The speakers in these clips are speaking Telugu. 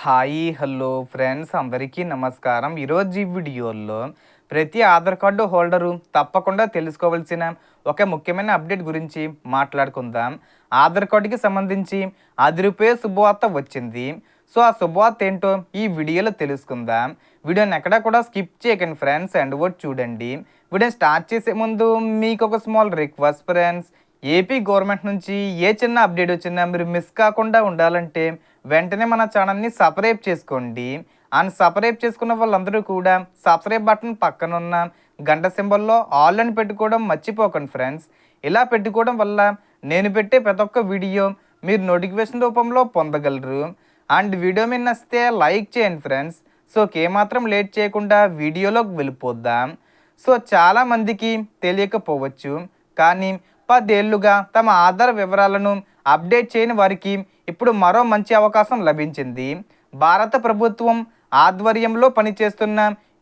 హాయ్ హలో ఫ్రెండ్స్ అందరికీ నమస్కారం. ఈరోజు ఈ వీడియోలో ప్రతి ఆధార్ కార్డు హోల్డరు తప్పకుండా తెలుసుకోవాల్సిన ఒక ముఖ్యమైన అప్డేట్ గురించి మాట్లాడుకుందాం. ఆధార్ కార్డుకి సంబంధించి రూ. 10 శుభవార్త వచ్చింది. సో ఆ శుభవార్త ఏంటో ఈ వీడియోలో తెలుసుకుందాం. వీడియోని ఎక్కడా కూడా స్కిప్ చేయకండి ఫ్రెండ్స్, అండ్ వర్డ్ చూడండి. వీడియో స్టార్ట్ చేసే ముందు మీకు ఒక small request friends. AP government నుంచి ఏ చిన్న అప్డేట్ వచ్చినా మీరు మిస్ కాకుండా ఉండాలంటే వెంటనే మన ఛానల్ని సబ్స్క్రైబ్ చేసుకోండి. అండ్ సబ్స్క్రైబ్ చేసుకున్న వాళ్ళందరూ కూడా సబ్స్క్రైబ్ బటన్ పక్కన ఉన్న గంట సింబల్లో ఆల్ అని పెట్టుకోవడం మర్చిపోకండి ఫ్రెండ్స్. ఇలా పెట్టుకోవడం వల్ల నేను పెట్టే ప్రతి ఒక్క వీడియో మీరు నోటిఫికేషన్ రూపంలో పొందగలరు. అండ్ వీడియో మీద నచ్చితే లైక్ చేయండి ఫ్రెండ్స్. సో ఏమాత్రం లేట్ చేయకుండా వీడియోలోకి వెళ్ళిపోద్దాం. సో చాలామందికి తెలియకపోవచ్చు, కానీ 10 ఏళ్లుగా తమ ఆధార్ వివరాలను అప్డేట్ చేయని వారికి ఇప్పుడు మరో మంచి అవకాశం లభించింది. భారత ప్రభుత్వం ఆధ్వర్యంలో పనిచేస్తున్న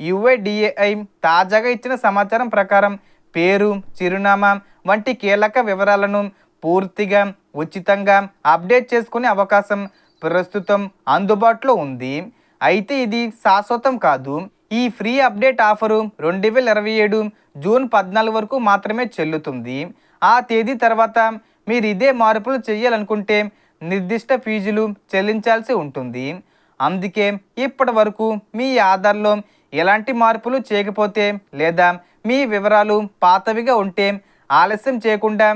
యుఐడిఏఐ తాజాగా ఇచ్చిన సమాచారం ప్రకారం పేరు, చిరునామా వంటి కీలక వివరాలను పూర్తిగా ఉచితంగా అప్డేట్ చేసుకునే అవకాశం ప్రస్తుతం అందుబాటులో ఉంది. అయితే ఇది శాశ్వతం కాదు. ఈ ఫ్రీ అప్డేట్ ఆఫరు 2027 జూన్ 14 వరకు మాత్రమే చెల్లుతుంది. ఆ తేదీ తర్వాత మీరు ఇదే మార్పులు చేయాలనుకుంటే నిర్దిష్ట ఫీజులు చెల్లించాల్సి ఉంటుంది. అందుకే ఇప్పటి వరకు మీ ఆధార్లో ఎలాంటి మార్పులు చేయకపోతే లేదా మీ వివరాలు పాతవిగా ఉంటే ఆలస్యం చేయకుండా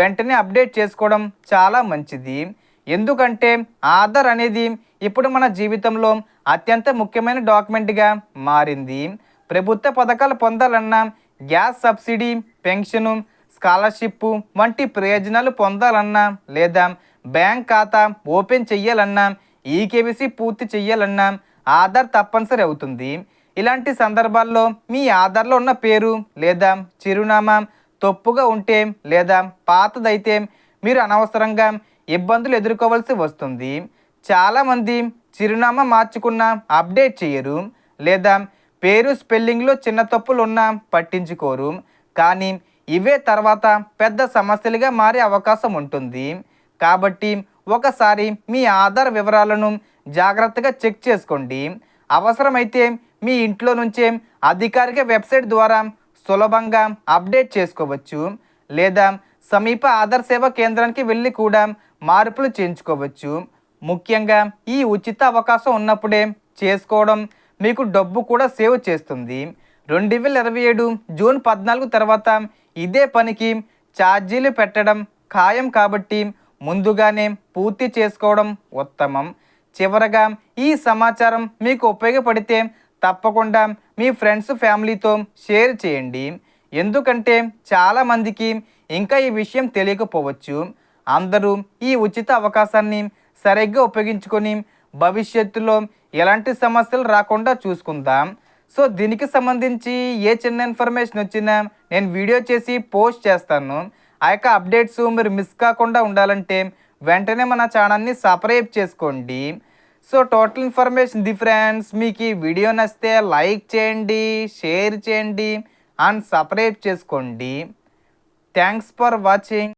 వెంటనే అప్డేట్ చేసుకోవడం చాలా మంచిది. ఎందుకంటే ఆధార్ అనేది ఇప్పుడు మన జీవితంలో అత్యంత ముఖ్యమైన డాక్యుమెంట్గా మారింది. ప్రభుత్వ పథకాలు పొందాలన్నా, గ్యాస్ సబ్సిడీ, పెన్షను, స్కాలర్షిప్ వంటి ప్రయోజనాలు పొందాలన్నా, లేదా బ్యాంక్ ఖాతా ఓపెన్ చెయ్యాలన్నా, ఈకేవైసీ పూర్తి చెయ్యాలన్నా ఆధార్ తప్పనిసరి అవుతుంది. ఇలాంటి సందర్భాల్లో మీ ఆధార్లో ఉన్న పేరు లేదా చిరునామా తప్పుగా ఉంటే లేదా పాతదైతే మీరు అనవసరంగా ఇబ్బందులు ఎదుర్కోవాల్సి వస్తుంది. చాలామంది చిరునామా మార్చుకున్నా అప్డేట్ చేయరు, లేదా పేరు స్పెల్లింగ్లో చిన్న తప్పులు ఉన్నా పట్టించుకోరు. కానీ ఇవే తర్వాత పెద్ద సమస్యలుగా మారే అవకాశం ఉంటుంది. కాబట్టి ఒకసారి మీ ఆధార్ వివరాలను జాగ్రత్తగా చెక్ చేసుకోండి. అవసరమైతే మీ ఇంట్లో నుంచే అధికారిక వెబ్సైట్ ద్వారా సులభంగా అప్డేట్ చేసుకోవచ్చు, లేదా సమీప ఆధార్ సేవా కేంద్రానికి వెళ్ళి కూడా మార్పులు చేయించుకోవచ్చు. ముఖ్యంగా ఈ ఉచిత అవకాశం ఉన్నప్పుడే చేసుకోవడం మీకు డబ్బు కూడా సేవ్ చేస్తుంది. 2027 జూన్ 14 తర్వాత ఇదే పనికి ఛార్జీలు పెట్టడం ఖాయం, కాబట్టి ముందుగానే పూర్తి చేసుకోవడం ఉత్తమం. చివరగా ఈ సమాచారం మీకు ఉపయోగపడితే తప్పకుండా మీ ఫ్రెండ్స్, ఫ్యామిలీతో షేర్ చేయండి. ఎందుకంటే చాలామందికి ఇంకా ఈ విషయం తెలియకపోవచ్చు. అందరూ ఈ ఉచిత అవకాశాన్ని సరిగ్గా ఉపయోగించుకొని భవిష్యత్తులో ఎలాంటి సమస్యలు రాకుండా చూసుకుందాం. సో దీనికి సంబంధించి ఏ చిన్న ఇన్ఫర్మేషన్ వచ్చినా నేను వీడియో చేసి పోస్ట్ చేస్తాను. ఆ యొక్క అప్డేట్స్ మీరు మిస్ కాకుండా ఉండాలంటే వెంటనే మన ఛానల్ని సబ్స్క్రైబ్ చేసుకోండి. So total information the friends. మీకు ఈ వీడియో నచ్చితే లైక్ చేయండి, షేర్ చేయండి అండ్ సబ్స్క్రైబ్ చేసుకోండి. Thanks for watching.